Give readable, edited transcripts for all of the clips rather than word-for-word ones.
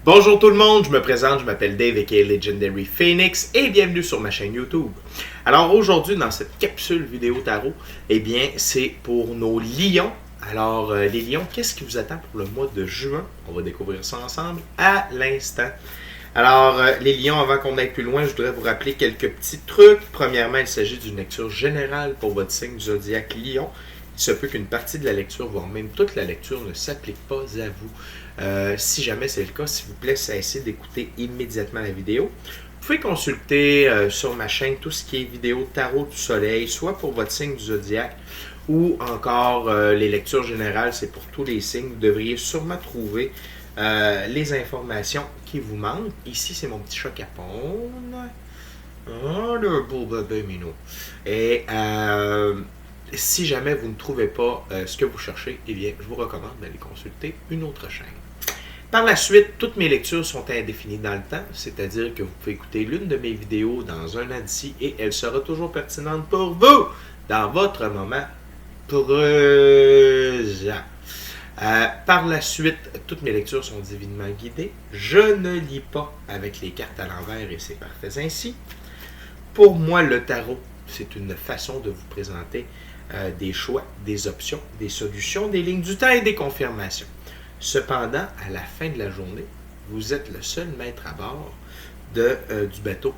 Bonjour tout le monde, je me présente, je m'appelle Dave aka Legendary Phoenix et bienvenue sur ma chaîne YouTube. Alors aujourd'hui dans cette capsule vidéo tarot, eh bien c'est pour nos lions. Alors les lions, qu'est-ce qui vous attend pour le mois de juin? On va découvrir ça ensemble à l'instant. Alors les lions, avant qu'on aille plus loin, je voudrais vous rappeler quelques petits trucs. Premièrement, il s'agit d'une lecture générale pour votre signe du zodiaque lion. Il se peut qu'une partie de la lecture, voire même toute la lecture, ne s'applique pas à vous. Si jamais c'est le cas, s'il vous plaît, cessez d'écouter immédiatement la vidéo. Vous pouvez consulter sur ma chaîne tout ce qui est vidéo tarot du soleil, soit pour votre signe du zodiaque, ou encore les lectures générales, c'est pour tous les signes. Vous devriez sûrement trouver les informations qui vous manquent. Ici, c'est mon petit chat capone. Oh, le beau bébé minou. Et si jamais vous ne trouvez pas ce que vous cherchez, eh bien, je vous recommande d'aller consulter une autre chaîne. Par la suite, toutes mes lectures sont indéfinies dans le temps, c'est-à-dire que vous pouvez écouter l'une de mes vidéos dans un an d'ici et elle sera toujours pertinente pour vous dans votre moment présent. Par la suite, toutes mes lectures sont divinement guidées. Je ne lis pas avec les cartes à l'envers et c'est parfait ainsi. Pour moi, le tarot, c'est une façon de vous présenter des choix, des options, des solutions, des lignes du temps et des confirmations. Cependant, à la fin de la journée, vous êtes le seul maître à bord du bateau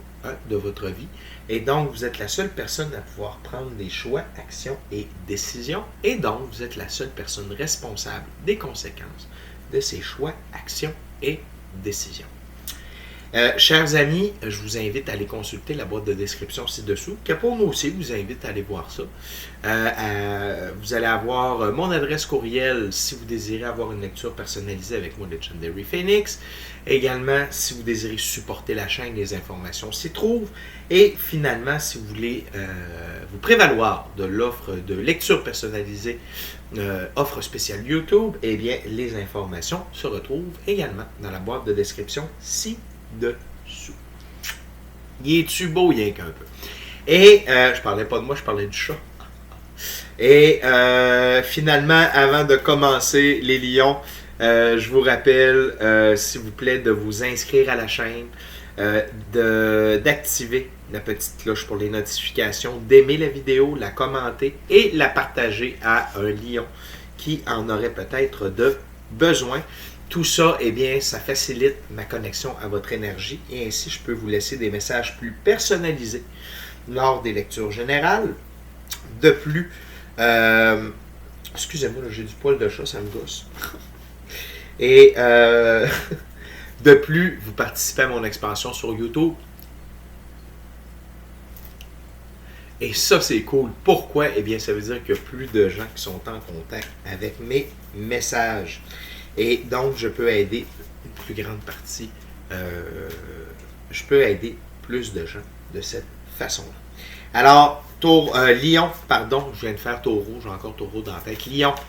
de votre vie. Et donc, vous êtes la seule personne à pouvoir prendre des choix, actions et décisions. Et donc, vous êtes la seule personne responsable des conséquences de ces choix, actions et décisions. Chers amis, je vous invite à aller consulter la boîte de description ci-dessous. Capone aussi vous invite à aller voir ça. Vous allez avoir mon adresse courriel si vous désirez avoir une lecture personnalisée avec moi, Legendary Phoenix. Également, si vous désirez supporter la chaîne, les informations s'y trouvent. Et finalement, si vous voulez vous prévaloir de l'offre de lecture personnalisée, offre spéciale YouTube, eh bien, les informations se retrouvent également dans la boîte de description ci-dessous. Il est-tu beau, rien qu'un peu. Et je parlais pas de moi, je parlais du chat. Et finalement, avant de commencer les lions, je vous rappelle, s'il vous plaît, de vous inscrire à la chaîne, d'activer la petite cloche pour les notifications, d'aimer la vidéo, la commenter et la partager à un lion qui en aurait peut-être de besoin. Tout ça, eh bien, ça facilite ma connexion à votre énergie et ainsi je peux vous laisser des messages plus personnalisés lors des lectures générales. De plus, excusez-moi, j'ai du poil de chat, ça me gosse. Et de plus, vous participez à mon expansion sur YouTube. Et ça, c'est cool. Pourquoi? Eh bien, ça veut dire qu'il y a plus de gens qui sont en contact avec mes messages. Et donc, je peux aider une plus grande partie, je peux aider plus de gens de cette façon-là. Alors, Lion, pardon, je viens de faire taureau, j'ai encore taureau dans la tête. Lion.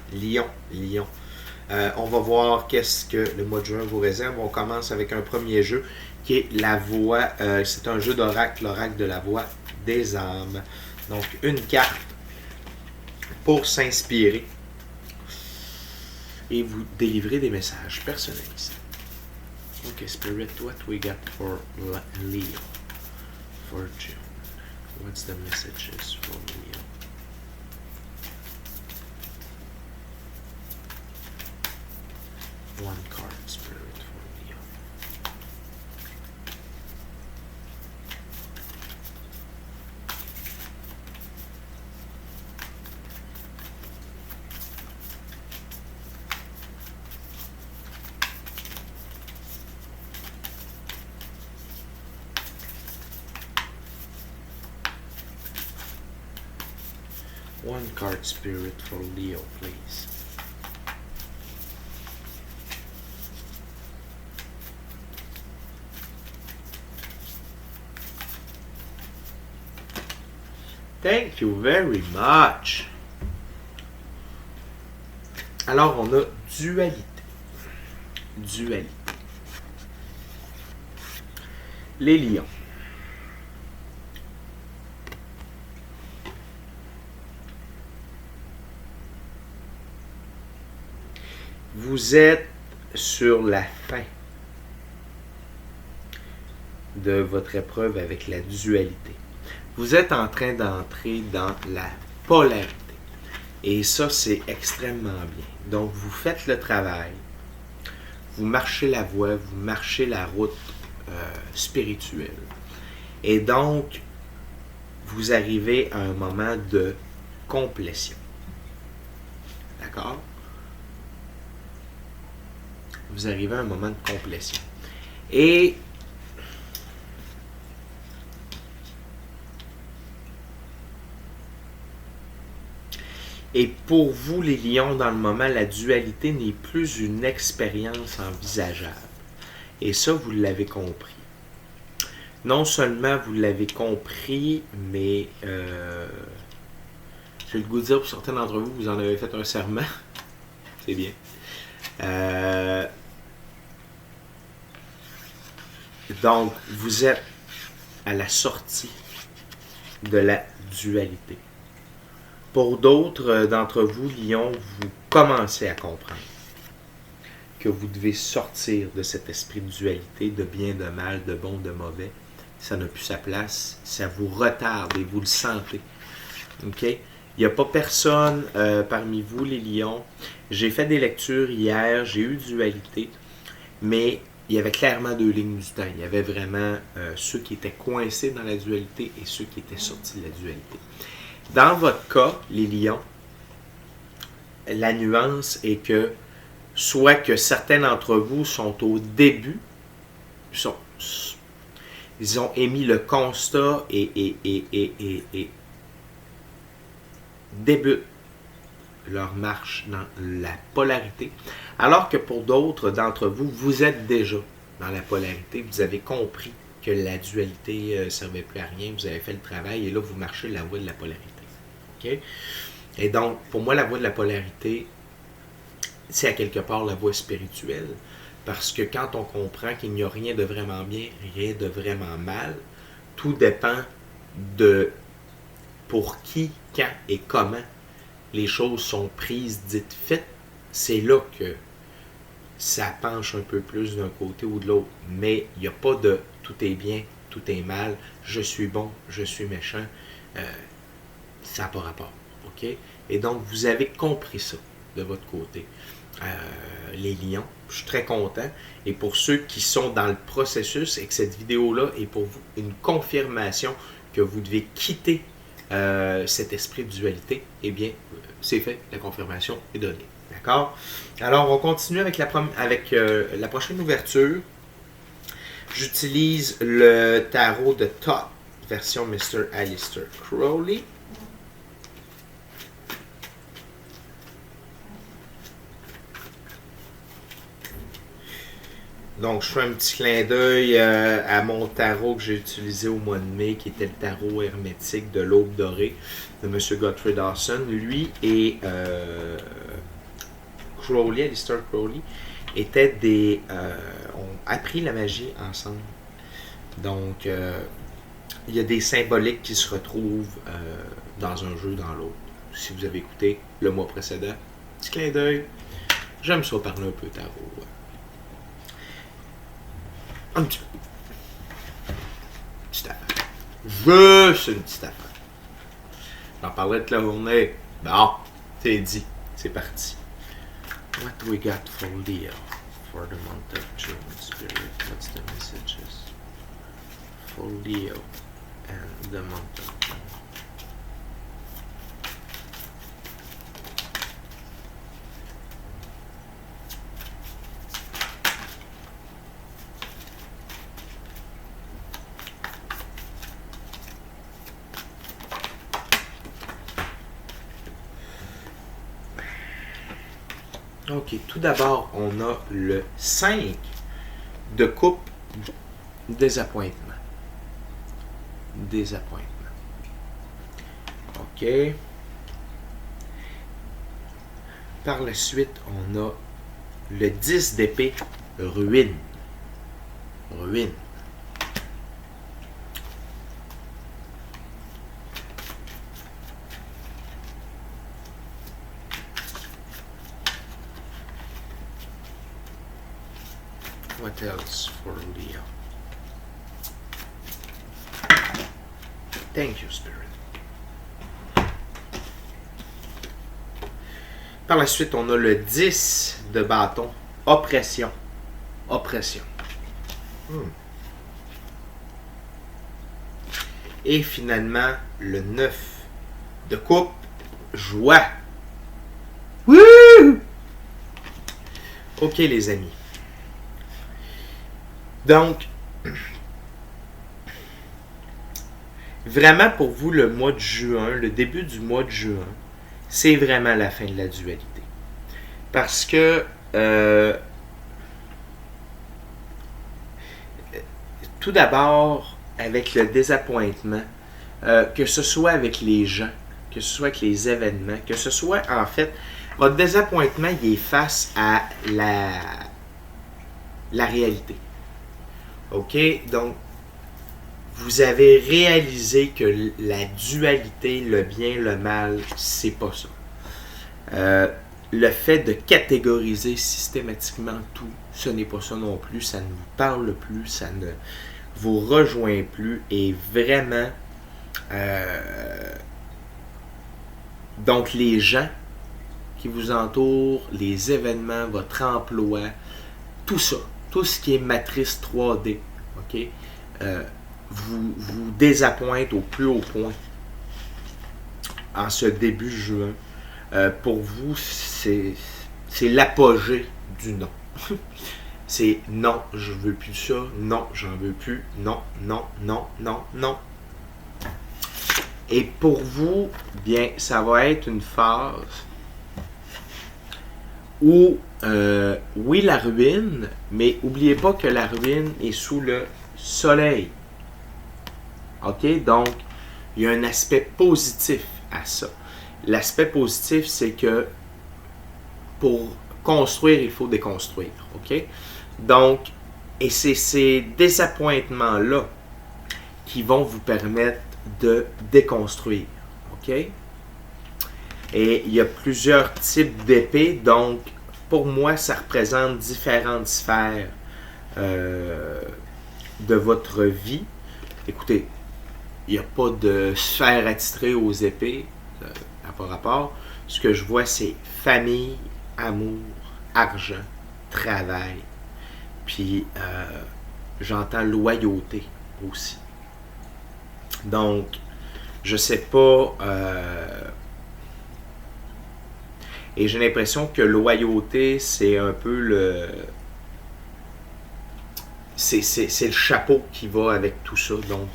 On va voir qu'est-ce que le mois de juin vous réserve. On commence avec un premier jeu qui est la voix. C'est un jeu d'oracle, l'oracle de la voix des âmes. Donc, une carte pour s'inspirer et vous délivrer des messages personnalisés. Ok, Spirit, what we got for Leo? For June. What's the messages for Leo? One card, Spirit, for Leo. One card, Spirit, for Leo, please. Thank you very much. Alors, on a dualité. Les lions. Vous êtes sur la fin de votre épreuve avec la dualité. Vous êtes en train d'entrer dans la polarité. Et ça, c'est extrêmement bien. Donc, vous faites le travail, vous marchez la voie, vous marchez la route spirituelle. Et donc, vous arrivez à un moment de complétion. D'accord? Vous arrivez à un moment de complétion. Et pour vous, les lions, dans le moment, la dualité n'est plus une expérience envisageable. Et ça, vous l'avez compris. Non seulement vous l'avez compris, mais j'ai le goût de dire pour certains d'entre vous, vous en avez fait un serment. C'est bien. Donc, vous êtes à la sortie de la dualité. Pour d'autres d'entre vous, Lion, vous commencez à comprendre que vous devez sortir de cet esprit de dualité, de bien, de mal, de bon, de mauvais. Ça n'a plus sa place, ça vous retarde et vous le sentez. OK? Il n'y a pas personne parmi vous, les lions. J'ai fait des lectures hier, j'ai eu dualité, mais il y avait clairement deux lignes du temps. Il y avait vraiment ceux qui étaient coincés dans la dualité et ceux qui étaient sortis de la dualité. Dans votre cas, les lions, la nuance est que soit que certains d'entre vous sont au début, ils ont émis le constat et débutent leur marche dans la polarité, alors que pour d'autres d'entre vous, vous êtes déjà dans la polarité, vous avez compris que la dualité ne servait plus à rien, vous avez fait le travail et là vous marchez la voie de la polarité. Okay? Et donc, pour moi, la voie de la polarité, c'est à quelque part la voie spirituelle. Parce que quand on comprend qu'il n'y a rien de vraiment bien, rien de vraiment mal, tout dépend de pour qui, quand et comment les choses sont prises, dites, faites. C'est là que ça penche un peu plus d'un côté ou de l'autre. Mais il n'y a pas de tout est bien, tout est mal, je suis bon, je suis méchant. Ça n'a pas rapport. OK? Et donc, vous avez compris ça de votre côté. Les lions, je suis très content. Et pour ceux qui sont dans le processus et que cette vidéo-là est pour vous une confirmation que vous devez quitter cet esprit de dualité, eh bien, c'est fait, la confirmation est donnée. D'accord? Alors, on continue avec la prochaine ouverture. J'utilise le tarot de Thoth, version Mr. Aleister Crowley. Donc, je fais un petit clin d'œil à mon tarot que j'ai utilisé au mois de mai, qui était le tarot hermétique de l'Aube dorée de M. Godfrey Dawson. Lui et Crowley, Aleister Crowley, ont appris la magie ensemble. Donc, il y a des symboliques qui se retrouvent dans un jeu, dans l'autre. Si vous avez écouté le mois précédent, petit clin d'œil. J'aime ça parler un peu tarot. Un petit peu. Petite affaire. Juste une petite affaire. J'en parlais toute la journée. Bon, c'est dit. C'est parti. What do we got for Leo for the month of June? Spirit, what's the messages for Leo and the month of June? Ok, tout d'abord, on a le 5 de coupe, désappointement. Désappointement. Ok. Par la suite, on a le 10 d'épée, ruine. Ruine. What else for Leo? Thank you, Spirit. Par la suite, on a le 10 de bâton. Oppression. Oppression. Et finalement, le 9 de coupe. Joie. Wouh! Ok, les amis. Donc, vraiment pour vous, le mois de juin, le début du mois de juin, c'est vraiment la fin de la dualité. Parce que tout d'abord, avec le désappointement, que ce soit avec les gens, que ce soit avec les événements, que ce soit, en fait, votre désappointement, il est face à la réalité. OK? Donc, vous avez réalisé que la dualité, le bien, le mal, c'est pas ça. Le fait de catégoriser systématiquement tout, ce n'est pas ça non plus. Ça ne vous parle plus, ça ne vous rejoint plus. Et vraiment, donc les gens qui vous entourent, les événements, votre emploi, tout ça, tout ce qui est matrice 3D, OK? Vous désappointe au plus haut point en ce début juin. Pour vous, c'est l'apogée du non. C'est non, je veux plus de ça, non, j'en veux plus, non, non, non, non, non. Et pour vous, bien, ça va être une phase où, oui, la ruine, mais n'oubliez pas que la ruine est sous le soleil. OK? Donc, il y a un aspect positif à ça. L'aspect positif, c'est que pour construire, il faut déconstruire. OK? Donc, et c'est ces désappointements-là qui vont vous permettre de déconstruire. OK? Et il y a plusieurs types d'épées. Donc, pour moi, ça représente différentes sphères de votre vie. Écoutez, il n'y a pas de sphère attitrée aux épées, à pas rapport. Ce que je vois, c'est famille, amour, argent, travail. Puis, j'entends loyauté aussi. Donc, je sais pas... et j'ai l'impression que loyauté, c'est un peu le... C'est le chapeau qui va avec tout ça. Donc,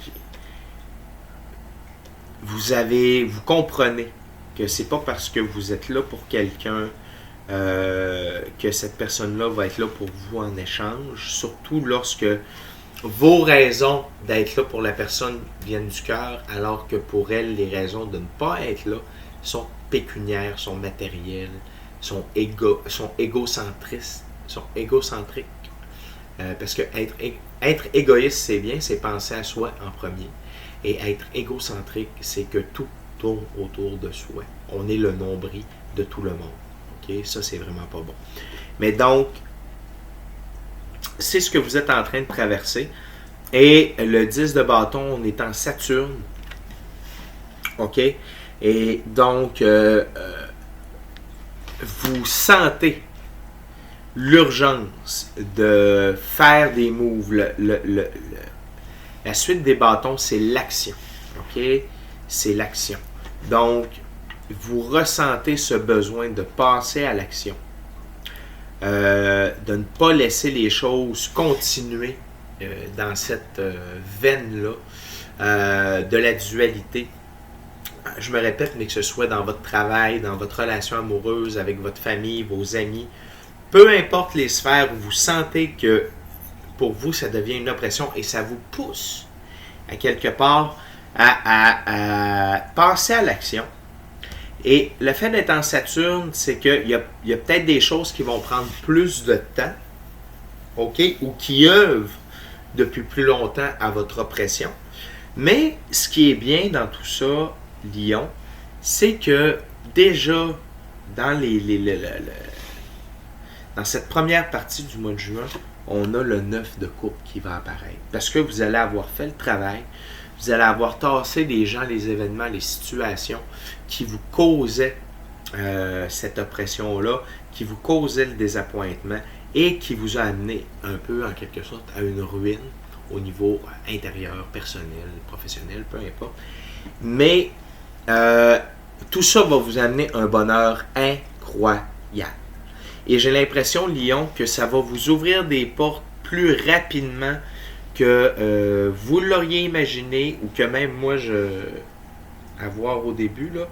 vous comprenez que c'est pas parce que vous êtes là pour quelqu'un que cette personne-là va être là pour vous en échange, surtout lorsque vos raisons d'être là pour la personne viennent du cœur, alors que pour elle, les raisons de ne pas être là sont pécuniaires, sont matérielles, sont égocentristes, sont égocentriques. Parce que être égoïste, c'est bien, c'est penser à soi en premier. Et être égocentrique, c'est que tout tourne autour de soi. On est le nombril de tout le monde. OK? Ça, c'est vraiment pas bon. Mais donc, c'est ce que vous êtes en train de traverser. Et le 10 de bâton, on est en Saturne. OK? Et donc, vous sentez l'urgence de faire des moves. La suite des bâtons, c'est l'action. OK? C'est l'action. Donc, vous ressentez ce besoin de passer à l'action. De ne pas laisser les choses continuer dans cette veine-là de la dualité. Je me répète, mais que ce soit dans votre travail, dans votre relation amoureuse, avec votre famille, vos amis, peu importe les sphères où vous sentez que pour vous, ça devient une oppression et ça vous pousse à quelque part à passer à l'action. Et le fait d'être en Saturne, c'est qu'il y a peut-être des choses qui vont prendre plus de temps, OK, ou qui œuvrent depuis plus longtemps à votre oppression. Mais ce qui est bien dans tout ça, Lion, c'est que déjà dans dans cette première partie du mois de juin, on a le 9 de coupe qui va apparaître. Parce que vous allez avoir fait le travail, Vous allez avoir tassé les gens, les événements, les situations qui vous causaient cette oppression-là, qui vous causaient le désappointement et qui vous a amené un peu, en quelque sorte, à une ruine au niveau intérieur, personnel, professionnel, peu importe. Mais tout ça va vous amener un bonheur incroyable. Et j'ai l'impression, Lion, que ça va vous ouvrir des portes plus rapidement que vous l'auriez imaginé ou que même moi, à voir au début, là,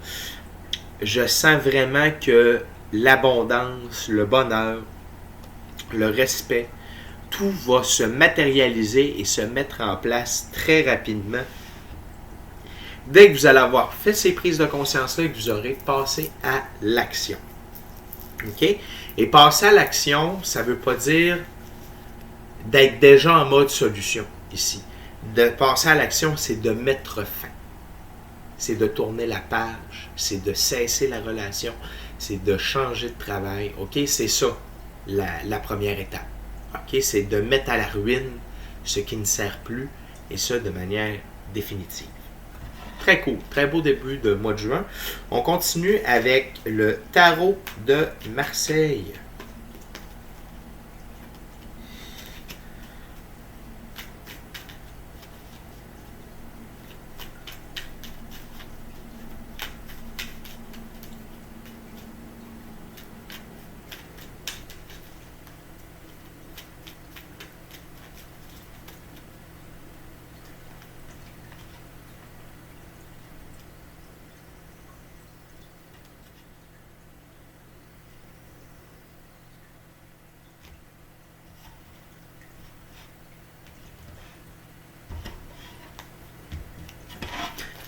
je sens vraiment que l'abondance, le bonheur, le respect, tout va se matérialiser et se mettre en place très rapidement. Dès que vous allez avoir fait ces prises de conscience-là et que vous aurez passé à l'action. OK? Et passer à l'action, ça ne veut pas dire d'être déjà en mode solution ici. De passer à l'action, c'est de mettre fin. C'est de tourner la page. C'est de cesser la relation. C'est de changer de travail. OK? C'est ça, la première étape. OK? C'est de mettre à la ruine ce qui ne sert plus, et ça de manière définitive. Très cool, très beau début de mois de juin. On continue avec le tarot de Marseille.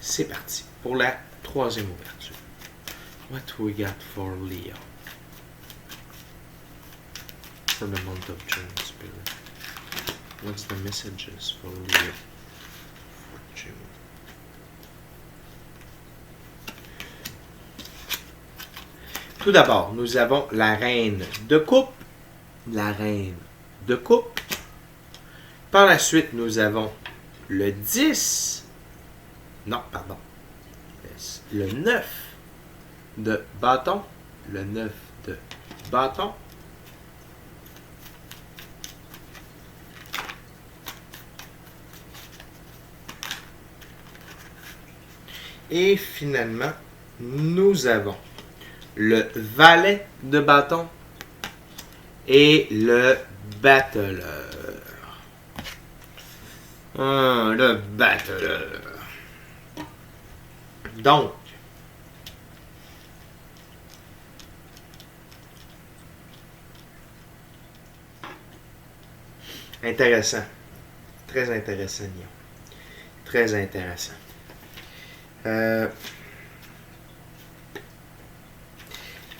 C'est parti pour la troisième ouverture. What we got for Leo? For the month of June, Spirit. What's the messages for Leo for June? Tout d'abord, nous avons la reine de coupe. La reine de coupe. Par la suite, nous avons le 10. Non, pardon. Le 9 de bâton. Le 9 de bâton. Et finalement, nous avons le valet de bâton et le battleur. Le battleur. Donc, intéressant. Très intéressant, Lyon. Très intéressant.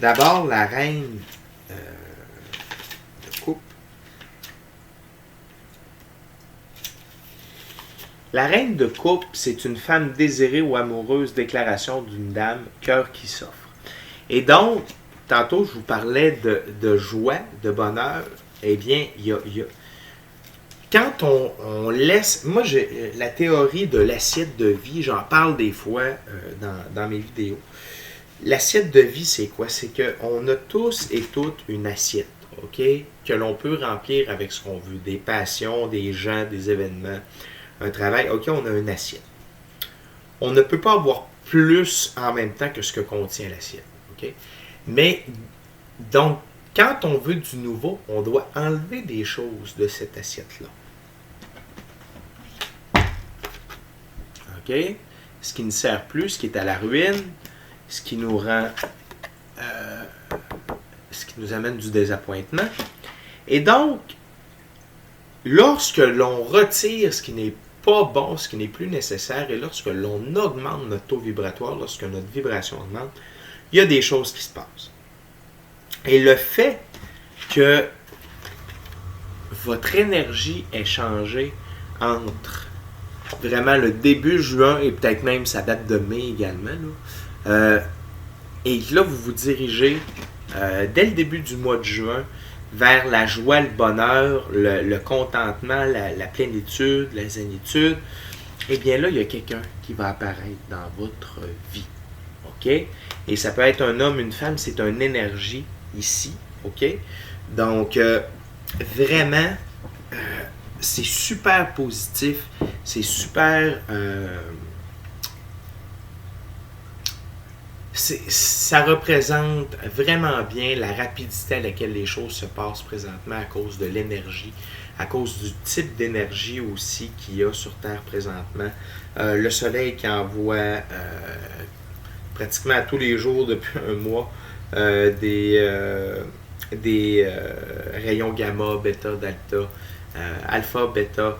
D'abord, la reine de coupe. La reine de coupe, c'est une femme désirée ou amoureuse, déclaration d'une dame, cœur qui s'offre. Et donc, tantôt, je vous parlais de joie, de bonheur. Eh bien, il y a quand on laisse... Moi, j'ai la théorie de l'assiette de vie, j'en parle des fois dans mes vidéos. L'assiette de vie, c'est quoi? C'est qu'on a tous et toutes une assiette, OK? Que l'on peut remplir avec ce qu'on veut. Des passions, des gens, des événements, un travail. OK, on a une assiette. On ne peut pas avoir plus en même temps que ce que contient l'assiette, OK? Mais, donc, quand on veut du nouveau, on doit enlever des choses de cette assiette-là. OK? Ce qui ne sert plus, ce qui est à la ruine, ce qui nous rend... ce qui nous amène du désappointement. Et donc, lorsque l'on retire ce qui n'est pas bon, ce qui n'est plus nécessaire, et lorsque l'on augmente notre taux vibratoire, lorsque notre vibration augmente, il y a des choses qui se passent. Et le fait que votre énergie ait changé entre vraiment le début juin et peut-être même ça date de mai également, là, et là vous vous dirigez dès le début du mois de juin vers la joie, le bonheur, le contentement, la plénitude, la zénitude, eh bien là, il y a quelqu'un qui va apparaître dans votre vie. OK? Et ça peut être un homme, une femme, c'est une énergie ici. OK? Donc, vraiment, c'est super positif. C'est super... ça représente vraiment bien la rapidité à laquelle les choses se passent présentement à cause de l'énergie, à cause du type d'énergie aussi qu'il y a sur Terre présentement. Le soleil qui envoie pratiquement à tous les jours depuis un mois des rayons gamma, bêta, delta, alpha, bêta,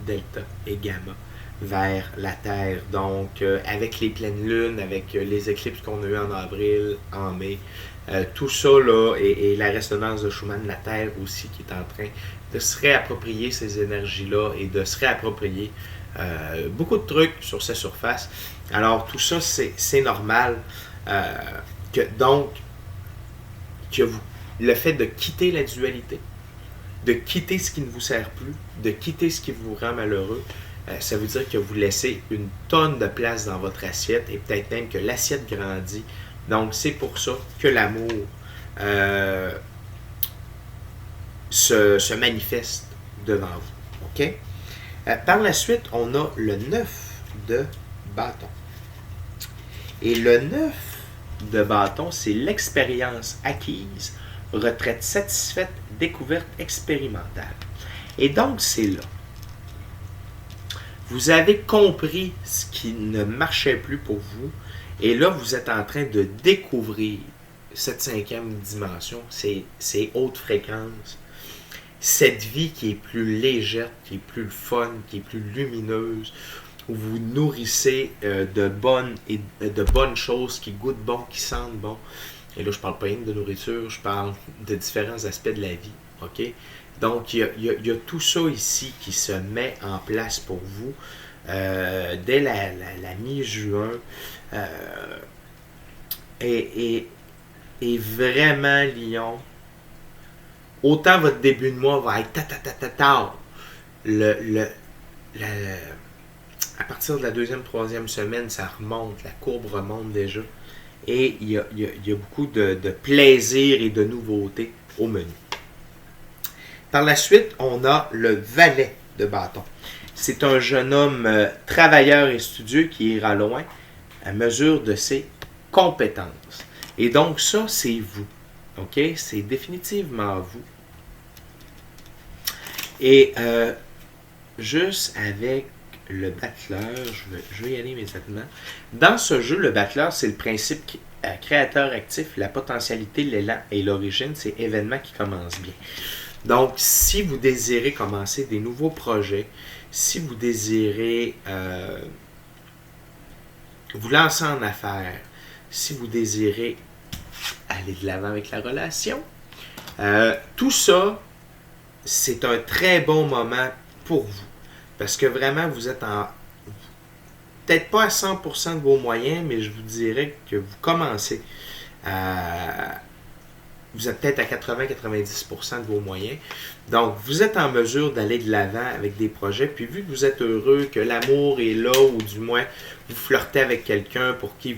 delta et gamma vers la Terre. Donc, avec les pleines lunes, avec les éclipses qu'on a eues en avril, en mai, tout ça, là, et la résonance de Schumann, la Terre aussi, qui est en train de se réapproprier ces énergies-là et de se réapproprier beaucoup de trucs sur sa surface. Alors, tout ça, c'est normal. Donc, le fait de quitter la dualité, de quitter ce qui ne vous sert plus, de quitter ce qui vous rend malheureux, ça veut dire que vous laissez une tonne de place dans votre assiette et peut-être même que l'assiette grandit. Donc, c'est pour ça que l'amour se manifeste devant vous. OK? Par la suite, on a le 9 de bâton. Et le 9 de bâton, c'est l'expérience acquise, retraite satisfaite, découverte expérimentale. Et donc, c'est là. Vous avez compris ce qui ne marchait plus pour vous. Et là, vous êtes en train de découvrir cette 5e dimension, ces hautes fréquences, cette vie qui est plus légère, qui est plus fun, qui est plus lumineuse, où vous nourrissez de bonnes choses qui goûtent bon, qui sentent bon. Et là, je ne parle pas rien de nourriture, je parle de différents aspects de la vie. OK? Donc, il y a tout ça ici qui se met en place pour vous dès la mi-juin. Et vraiment, Lion, autant votre début de mois va être à partir de la 2e, 3e semaine, ça remonte, la courbe remonte déjà. Et il y a beaucoup de plaisir et de nouveautés au menu. Par la suite, on a le valet de bâton. C'est un jeune homme travailleur et studieux qui ira loin à mesure de ses compétences. Et donc ça, c'est vous. OK? C'est définitivement vous. Et juste avec le battleur, je vais y aller immédiatement. Dans ce jeu, le battleur, c'est le principe créateur actif, la potentialité, l'élan et l'origine, c'est événement qui commence bien. Donc, si vous désirez commencer des nouveaux projets, si vous désirez vous lancer en affaires, si vous désirez aller de l'avant avec la relation, tout ça, c'est un très bon moment pour vous. Parce que vraiment, vous êtes peut-être pas à 100% de vos moyens, mais je vous dirais que vous commencez vous êtes peut-être à 80-90% de vos moyens. Donc, vous êtes en mesure d'aller de l'avant avec des projets. Puis, vu que vous êtes heureux, que l'amour est là, ou du moins, vous flirtez avec quelqu'un pour qui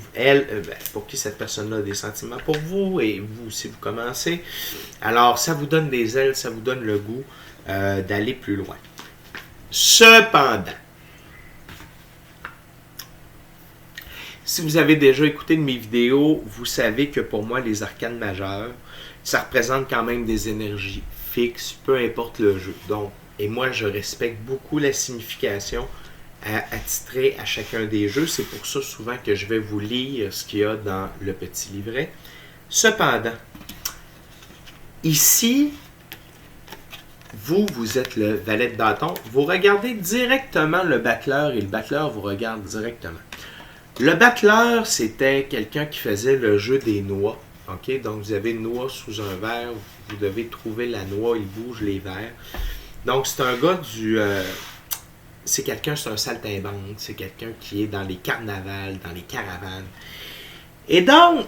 cette personne-là a des sentiments pour vous, et vous aussi, vous commencez. Alors, ça vous donne des ailes, ça vous donne le goût d'aller plus loin. Cependant, si vous avez déjà écouté de mes vidéos, vous savez que pour moi, les arcanes majeures, ça représente quand même des énergies fixes, peu importe le jeu. Donc, et moi, je respecte beaucoup la signification attitrée à chacun des jeux. C'est pour ça souvent que je vais vous lire ce qu'il y a dans le petit livret. Cependant, ici, vous êtes le valet de bâton. Vous regardez directement le battleur et le battleur vous regarde directement. Le battleur, c'était quelqu'un qui faisait le jeu des noix. Okay? Donc, vous avez une noix sous un verre. Vous devez trouver la noix. Il bouge les verres. Donc, c'est un gars c'est un saltimbanque. C'est quelqu'un qui est dans les carnavals, dans les caravanes. Et donc,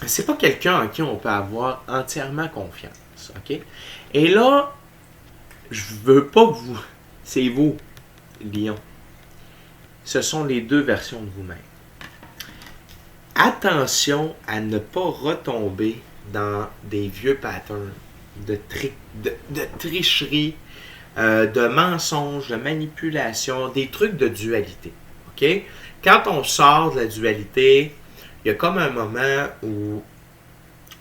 c'est pas quelqu'un en qui on peut avoir entièrement confiance. Okay? Et là, je veux pas vous... C'est vous, Lion. Ce sont les deux versions de vous-même. Attention à ne pas retomber dans des vieux patterns de tricherie, de mensonges, de manipulation, des trucs de dualité. OK? Quand on sort de la dualité, il y a comme un moment où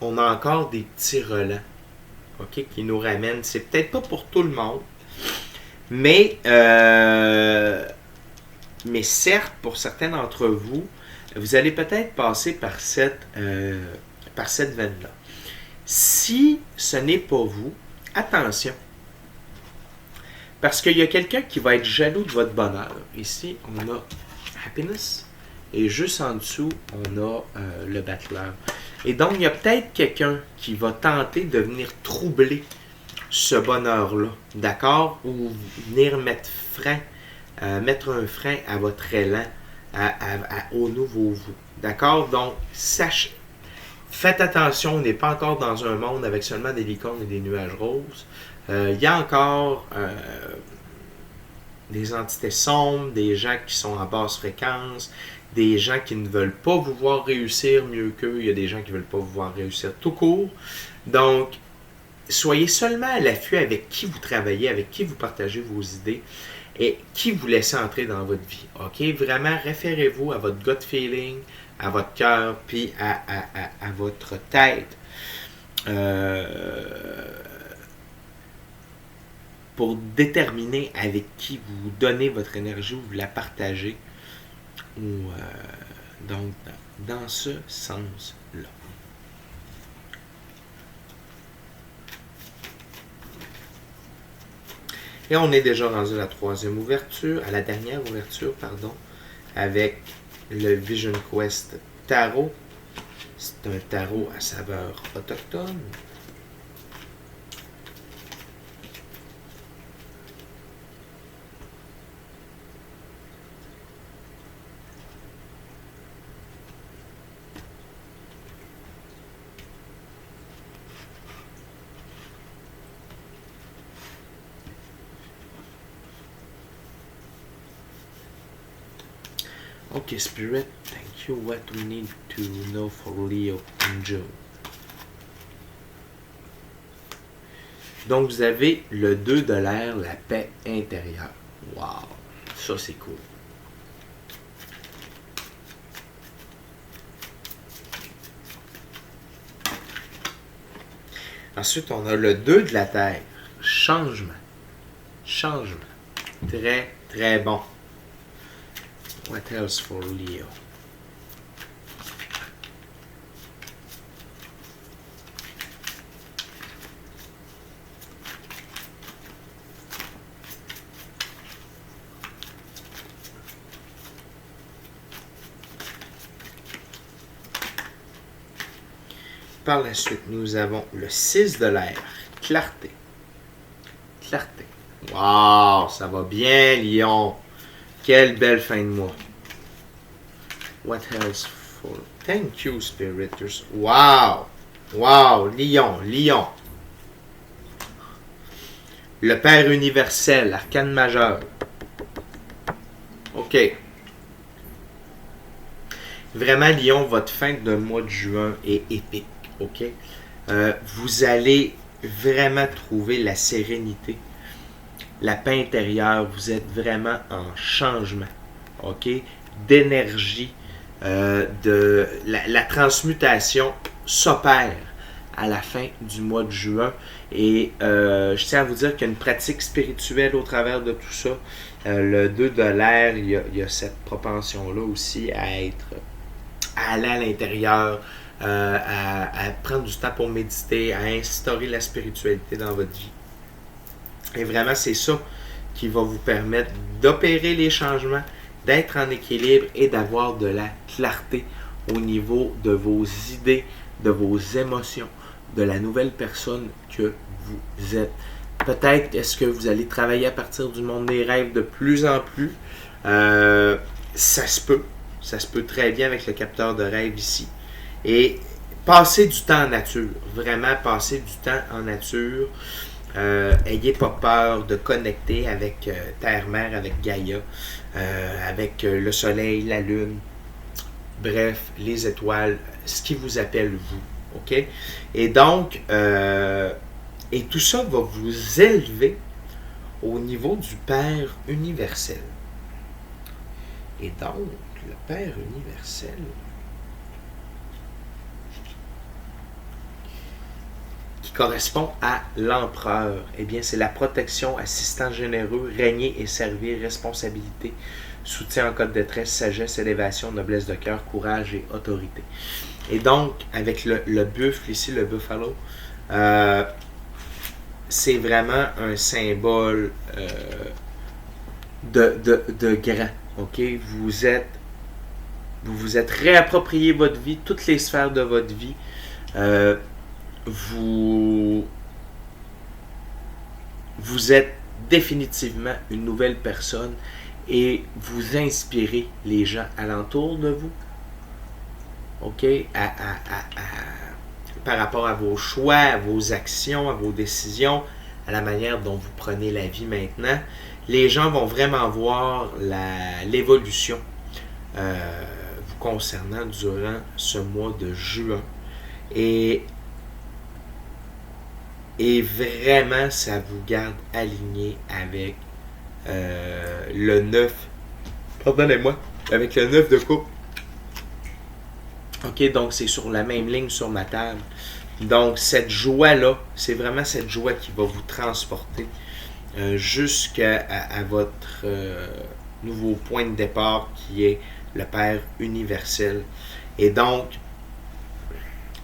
on a encore des petits relents, OK, qui nous ramènent. C'est peut-être pas pour tout le monde, mais certes, pour certains d'entre vous, vous allez peut-être passer par cette veine-là. Si ce n'est pas vous, attention. Parce qu'il y a quelqu'un qui va être jaloux de votre bonheur. Ici, on a happiness. Et juste en dessous, on a le battleur. Et donc, il y a peut-être quelqu'un qui va tenter de venir troubler ce bonheur-là. D'accord? Ou venir mettre un frein à votre élan, au nouveau vous. D'accord? Donc, faites attention, on n'est pas encore dans un monde avec seulement des licornes et des nuages roses. Il y a encore des entités sombres, des gens qui sont à basse fréquence, des gens qui ne veulent pas vous voir réussir mieux qu'eux, il y a des gens qui ne veulent pas vous voir réussir tout court. Donc, soyez seulement à l'affût avec qui vous travaillez, avec qui vous partagez vos idées et qui vous laissez entrer dans votre vie. OK? Vraiment, référez-vous à votre gut feeling, à votre cœur, puis à votre tête. Pour déterminer avec qui vous donnez votre énergie ou vous la partagez. Donc, dans ce sens-là. Et on est déjà rendu à la dernière ouverture, avec le Vision Quest Tarot. C'est un tarot à saveur autochtone. Ok, Spirit, thank you. What we need to know for Leo and Joe. Donc, vous avez le 2 de l'air, la paix intérieure. Wow, ça c'est cool. Ensuite, on a le 2 de la terre, changement. Changement. Très, très bon. What else for Leo? Par la suite, nous avons le 6 de l'air, clarté. Clarté. Wow, ça va bien, Lion. Quelle belle fin de mois. What else for... Thank you, Spiriters. Wow. Wow, Lion, Lion. Le Père universel, arcane majeur. OK. Vraiment, Lion, votre fin de mois de juin est épique. OK? Vous allez vraiment trouver la sérénité, la paix intérieure. Vous êtes vraiment en changement. OK? D'énergie. La transmutation s'opère à la fin du mois de juin. Et je tiens à vous dire qu'il y a une pratique spirituelle au travers de tout ça. Le 2 de l'air, il y a cette propension-là aussi à aller à l'intérieur, à prendre du temps pour méditer, à instaurer la spiritualité dans votre vie. Et vraiment, c'est ça qui va vous permettre d'opérer les changements, d'être en équilibre et d'avoir de la clarté au niveau de vos idées, de vos émotions, de la nouvelle personne que vous êtes. Peut-être est-ce que vous allez travailler à partir du monde des rêves de plus en plus. Ça se peut très bien avec le capteur de rêve ici. Et passer du temps en nature, vraiment passer du temps en nature. Ayez pas peur de connecter avec Terre-Mère, avec Gaïa, avec le Soleil, la Lune, bref, les étoiles, ce qui vous appelle vous. OK? Et donc, et tout ça va vous élever au niveau du Père universel. Et donc, le Père universel, qui correspond à l'empereur, eh bien, c'est la protection, assistant généreux, régner et servir, responsabilité, soutien en cas de détresse, sagesse, élévation, noblesse de cœur, courage et autorité. Et donc, avec le buffle ici, le buffalo, c'est vraiment un symbole de grand. OK? Vous vous êtes réapproprié votre vie, toutes les sphères de votre vie. Vous êtes définitivement une nouvelle personne et vous inspirez les gens alentour de vous. OK? Par rapport à vos choix, à vos actions, à vos décisions, à la manière dont vous prenez la vie maintenant. Les gens vont vraiment voir l'évolution vous concernant durant ce mois de juin. Et vraiment, ça vous garde aligné avec le 9. Pardonnez-moi. Avec le 9 de coupe. OK, donc c'est sur la même ligne sur ma table. Donc, cette joie-là, c'est vraiment cette joie qui va vous transporter jusqu'à votre nouveau point de départ qui est le Père universel. Et donc,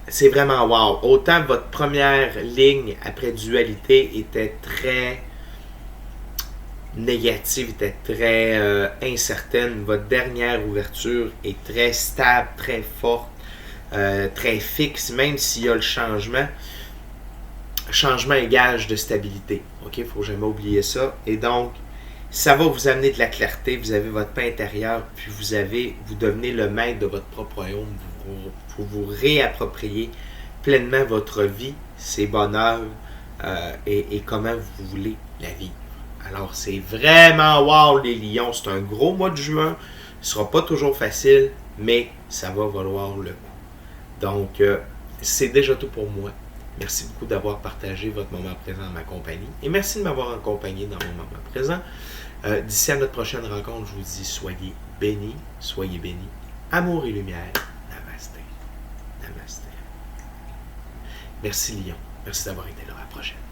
c'est vraiment wow. Autant votre première ligne après dualité était très négative, était très incertaine, votre dernière ouverture est très stable, très forte, très fixe, même s'il y a le changement. Changement est gage de stabilité. OK? Il ne faut jamais oublier ça. Et donc, ça va vous amener de la clarté. Vous avez votre paix intérieure, puis vous devenez le maître de votre propre royaume. Vous réappropriez pleinement votre vie, ses bonheurs et comment vous voulez la vivre. Alors, c'est vraiment wow, les lions. C'est un gros mois de juin. Ce ne sera pas toujours facile, mais ça va valoir le coup. Donc, c'est déjà tout pour moi. Merci beaucoup d'avoir partagé votre moment présent en ma compagnie. Et merci de m'avoir accompagné dans mon moment présent. D'ici à notre prochaine rencontre, je vous dis soyez bénis, soyez bénis. Amour et lumière. Namasté. Namasté. Merci Lyon. Merci d'avoir été là. À la prochaine.